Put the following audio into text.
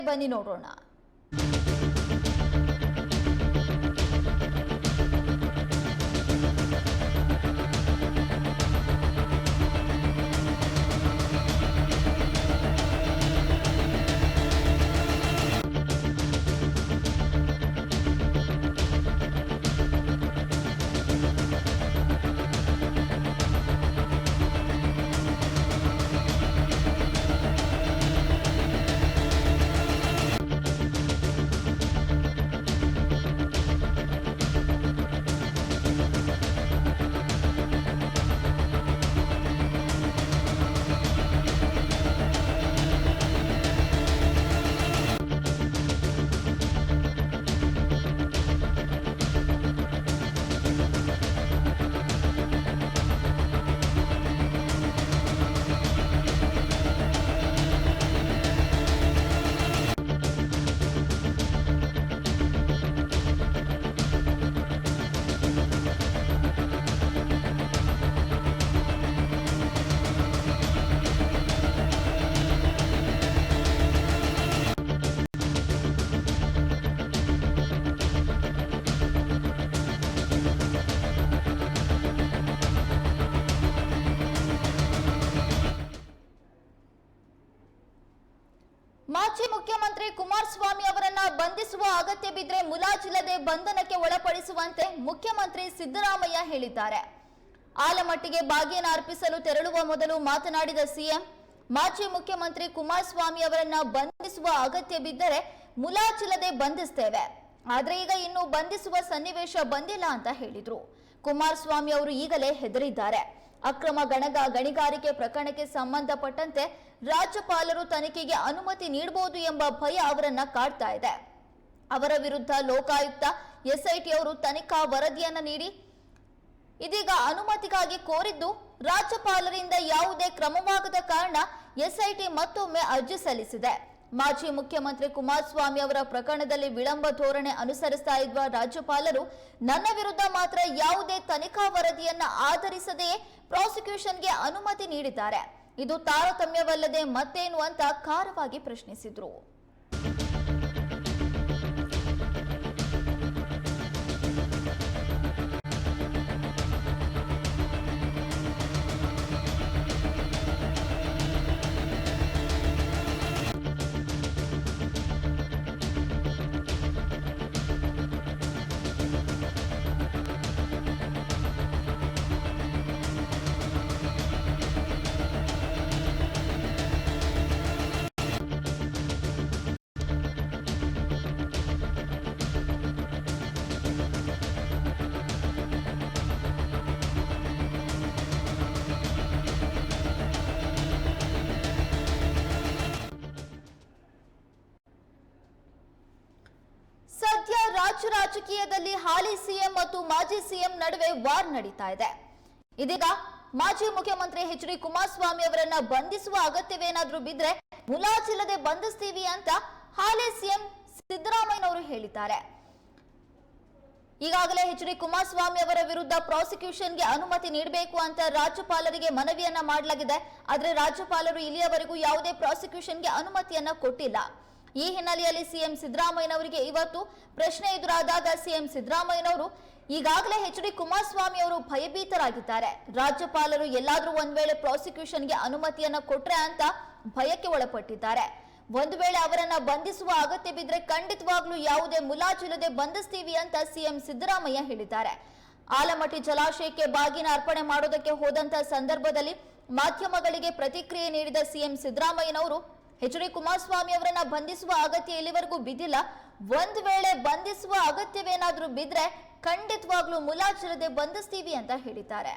ಬನ್ನಿ ನೋಡೋಣ. ಮಾಜಿ ಮುಖ್ಯಮಂತ್ರಿ ಕುಮಾರಸ್ವಾಮಿ ಅವರನ್ನ ಬಂಧಿಸುವ ಅಗತ್ಯ ಬಿದ್ದರೆ ಮುಲಾಜಿಲ್ಲದೆ ಬಂಧನಕ್ಕೆ ಒಳಪಡಿಸುವಂತೆ ಮುಖ್ಯಮಂತ್ರಿ ಸಿದ್ದರಾಮಯ್ಯ ಹೇಳಿದ್ದಾರೆ. ಆಲಮಟ್ಟಿಗೆ ಬಾಗಿನ ಅರ್ಪಿಸಲು ತೆರಳುವ ಮೊದಲು ಮಾತನಾಡಿದ ಸಿಎಂ, ಮಾಜಿ ಮುಖ್ಯಮಂತ್ರಿ ಕುಮಾರಸ್ವಾಮಿ ಅವರನ್ನ ಬಂಧಿಸುವ ಅಗತ್ಯ ಬಿದ್ದರೆ ಮುಲಾಜಿಲ್ಲದೆ ಬಂಧಿಸ್ತೇವೆ, ಆದ್ರೆ ಈಗ ಇನ್ನೂ ಬಂಧಿಸುವ ಸನ್ನಿವೇಶ ಬಂದಿಲ್ಲ ಅಂತ ಹೇಳಿದ್ರು. ಕುಮಾರಸ್ವಾಮಿ ಅವರು ಈಗಲೇ ಹೆದರಿದ್ದಾರೆ. ಅಕ್ರಮ ಗಣಿಗಾರಿಕೆ ಪ್ರಕರಣಕ್ಕೆ ಸಂಬಂಧಪಟ್ಟಂತೆ ರಾಜ್ಯಪಾಲರು ತನಿಖೆಗೆ ಅನುಮತಿ ನೀಡಬಹುದು ಎಂಬ ಭಯ ಅವರನ್ನ ಕಾಡ್ತಾ ಇದೆ. ಅವರ ವಿರುದ್ಧ ಲೋಕಾಯುಕ್ತ ಎಸ್ಐಟಿ ಅವರು ತನಿಖಾ ವರದಿಯನ್ನ ನೀಡಿ ಇದೀಗ ಅನುಮತಿಗಾಗಿ ಕೋರಿದ್ದು, ರಾಜ್ಯಪಾಲರಿಂದ ಯಾವುದೇ ಕ್ರಮವಾಗದ ಕಾರಣ ಎಸ್ಐಟಿ ಮತ್ತೊಮ್ಮೆ ಅರ್ಜಿ ಸಲ್ಲಿಸಿದೆ. ಮಾಜಿ ಮುಖ್ಯಮಂತ್ರಿ ಕುಮಾರಸ್ವಾಮಿ ಅವರ ಪ್ರಕರಣದಲ್ಲಿ ವಿಳಂಬ ಧೋರಣೆ ಅನುಸರಿಸ್ತಾ ಇರುವ ರಾಜ್ಯಪಾಲರು ನನ್ನ ವಿರುದ್ಧ ಮಾತ್ರ ಯಾವುದೇ ತನಿಖಾ ವರದಿಯನ್ನ ಆಧರಿಸದೆಯೇ ಪ್ರಾಸಿಕ್ಯೂಷನ್ಗೆ ಅನುಮತಿ ನೀಡಿದ್ದಾರೆ. ಇದು ತಾರತಮ್ಯವಲ್ಲದೆ ಮತ್ತೇನು ಅಂತ ಖಾರವಾಗಿ ಪ್ರಶ್ನಿಸಿದ್ರು. ಸದ್ಯ ರಾಜಕೀಯದಲ್ಲಿ ಹಾಲಿ ಸಿಎಂ ಮತ್ತು ಮಾಜಿ ಸಿಎಂ ನಡುವೆ ವಾರ್ ನಡೀತಾ ಇದೆ. ಇದೀಗ ಮಾಜಿ ಮುಖ್ಯಮಂತ್ರಿ ಎಚ್.ಡಿ. ಕುಮಾರಸ್ವಾಮಿ ಅವರನ್ನ ಬಂಧಿಸುವ ಅಗತ್ಯವೇನಾದ್ರೂ ಬಿದ್ರೆ ಮುಲಾಜಿಲ್ಲದೆ ಬಂಧಿಸ್ತೀವಿ ಅಂತ ಹಾಲಿ ಸಿಎಂ ಸಿದ್ದರಾಮಯ್ಯನವರು ಹೇಳಿದ್ದಾರೆ. ಈಗಾಗಲೇ ಎಚ್.ಡಿ. ಕುಮಾರಸ್ವಾಮಿ ಅವರ ವಿರುದ್ಧ ಪ್ರಾಸಿಕ್ಯೂಷನ್ಗೆ ಅನುಮತಿ ನೀಡಬೇಕು ಅಂತ ರಾಜ್ಯಪಾಲರಿಗೆ ಮನವಿಯನ್ನ ಮಾಡಲಾಗಿದೆ. ಆದರೆ ರಾಜ್ಯಪಾಲರು ಇಲ್ಲಿಯವರೆಗೂ ಯಾವುದೇ ಪ್ರಾಸಿಕ್ಯೂಷನ್ಗೆ ಅನುಮತಿಯನ್ನ ಕೊಟ್ಟಿಲ್ಲ. ಈ ಹಿನ್ನೆಲೆಯಲ್ಲಿ ಸಿಎಂ ಸಿದ್ದರಾಮಯ್ಯನವರಿಗೆ ಇವತ್ತು ಪ್ರಶ್ನೆ ಎದುರಾದಾಗ ಸಿಎಂ ಸಿದ್ದರಾಮಯ್ಯನವರು ಈಗಾಗಲೇ ಎಚ್.ಡಿ. ಕುಮಾರಸ್ವಾಮಿ ಅವರು ಭಯಭೀತರಾಗಿದ್ದಾರೆ. ರಾಜ್ಯಪಾಲರು ಎಲ್ಲಾದ್ರೂ ಒಂದ್ ವೇಳೆ ಪ್ರಾಸಿಕ್ಯೂಷನ್ಗೆ ಅನುಮತಿಯನ್ನ ಕೊಟ್ರೆ ಅಂತ ಭಯಕ್ಕೆ ಒಳಪಟ್ಟಿದ್ದಾರೆ. ಒಂದು ವೇಳೆ ಅವರನ್ನ ಬಂಧಿಸುವ ಅಗತ್ಯ ಬಿದ್ರೆ ಖಂಡಿತವಾಗ್ಲೂ ಯಾವುದೇ ಮುಲಾಜಿಲ್ಲದೆ ಬಂಧಿಸ್ತೀವಿ ಅಂತ ಸಿಎಂ ಸಿದ್ದರಾಮಯ್ಯ ಹೇಳಿದ್ದಾರೆ. ಆಲಮಟ್ಟಿ ಜಲಾಶಯಕ್ಕೆ ಬಾಗಿನ ಅರ್ಪಣೆ ಮಾಡೋದಕ್ಕೆ ಹೋದಂತ ಸಂದರ್ಭದಲ್ಲಿ ಮಾಧ್ಯಮಗಳಿಗೆ ಪ್ರತಿಕ್ರಿಯೆ ನೀಡಿದ ಸಿಎಂ ಸಿದ್ದರಾಮಯ್ಯನವರು ಎಚ್.ಡಿ. ಕುಮಾರಸ್ವಾಮಿ ಅವರನ್ನ ಬಂಧಿಸುವ ಅಗತ್ಯ ಇಲ್ಲಿವರೆಗೂ ಬಿದ್ದಿಲ್ಲ. ಒಂದು ವೇಳೆ ಬಂಧಿಸುವ ಅಗತ್ಯವೇನಾದ್ರೂ ಬಿದ್ರೆ ಖಂಡಿತವಾಗ್ಲೂ ಮುಲಾಜಿಲ್ಲದೆ ಬಂಧಿಸ್ತೀವಿ ಅಂತ ಹೇಳಿದ್ದಾರೆ.